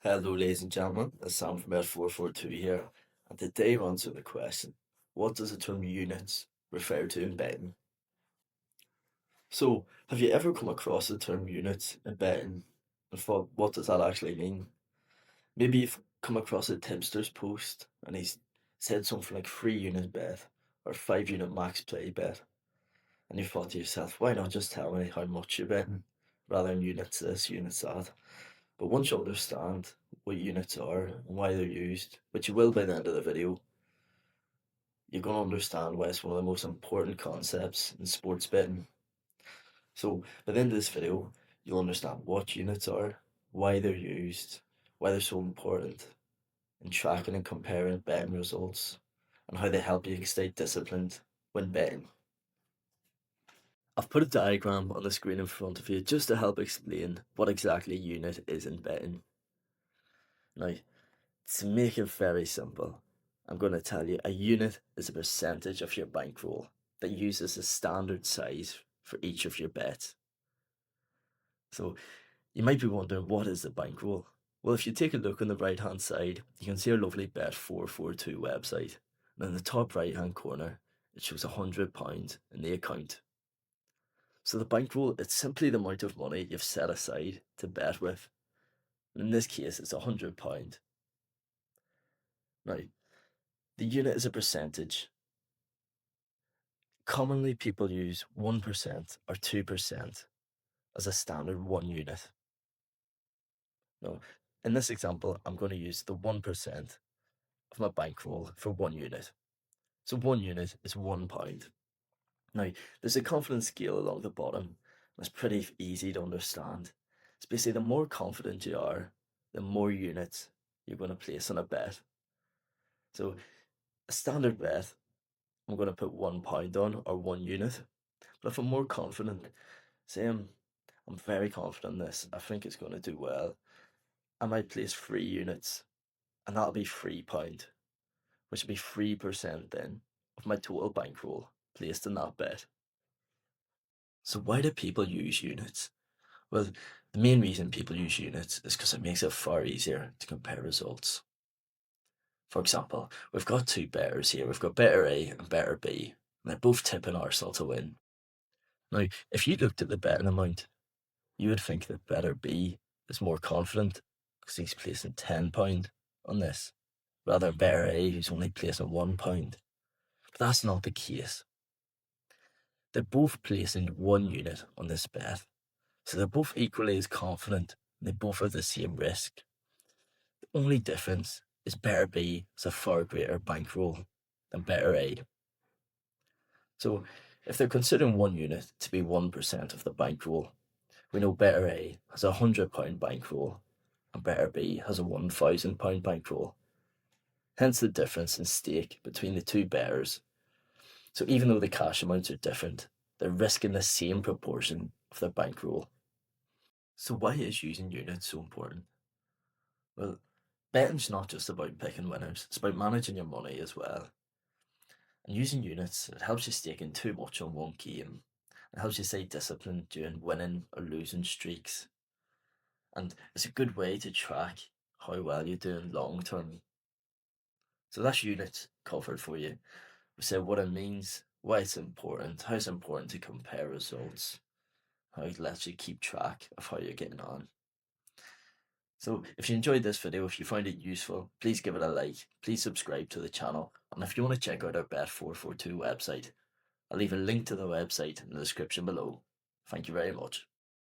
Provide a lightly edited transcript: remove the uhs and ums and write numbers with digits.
Hello, ladies and gentlemen. It's Sam from Bet442 here, and today we'll answer the question: what does the term units refer to in betting? So, have you ever come across the term units in betting and thought, what does that actually mean? Maybe you've come across a tipster's post and he's said something like 3 unit bet or 5 unit max play bet, and you thought to yourself, why not just tell me how much you're betting rather than units this, units that? But once you understand what units are and why they're used, which you will by the end of the video, you're going to understand why it's one of the most important concepts in sports betting. So by the end of this video, you'll understand what units are, why they're used, why they're so important in tracking and comparing betting results, and how they help you stay disciplined when betting. I've put a diagram on the screen in front of you just to help explain what exactly a unit is in betting. Now, to make it very simple, I'm going to tell you a unit is a percentage of your bankroll that uses a standard size for each of your bets. So you might be wondering, what is the bankroll? Well, if you take a look on the right hand side, you can see our lovely Bet442 website. And in the top right hand corner, it shows £100 in the account. So the bankroll, it's simply the amount of money you've set aside to bet with. And in this case, it's £100. Now, the unit is a percentage. Commonly, people use 1% or 2% as a standard 1 unit. Now, in this example, I'm going to use the 1% of my bankroll for 1 unit. So 1 unit is £1. Now, there's a confidence scale along the bottom. It's pretty easy to understand. It's basically the more confident you are, the more units you're going to place on a bet. So a standard bet, I'm going to put £1 on, or 1 unit. But if I'm more confident, say I'm very confident in this, I think it's going to do well, I might place 3 units, and that'll be £3, which will be 3% then of my total bankroll placed in that bet. So why do people use units? Well, the main reason people use units is because it makes it far easier to compare results. For example, we've got two bettors here. We've got bettor A and bettor B, and they're both tipping Arsenal to win. Now, if you looked at the betting amount, you would think that bettor B is more confident because he's placing £10 on this, rather than bettor A, who's only placing £1. But that's not the case. They're both placing 1 unit on this bet, so they're both equally as confident, and they both have the same risk. The only difference is bettor B has a far greater bankroll than bettor A. So if they're considering 1 unit to be 1% of the bankroll, we know bettor A has a £100 bankroll and bettor B has a £1,000 bankroll. Hence the difference in stake between the two bettors. So even though the cash amounts are different, they're risking the same proportion of their bankroll. So why is using units so important? Well, betting's not just about picking winners, it's about managing your money as well. And using units, it helps you stake in too much on one game. It helps you stay disciplined during winning or losing streaks. And it's a good way to track how well you're doing long term. So that's units covered for you. We said what it means, why it's important, how it's important to compare results, how it lets you keep track of how you're getting on. So if you enjoyed this video, if you found it useful, please give it a like, please subscribe to the channel, and if you want to check out our Bet442 website, I'll leave a link to the website in the description below. Thank you very much.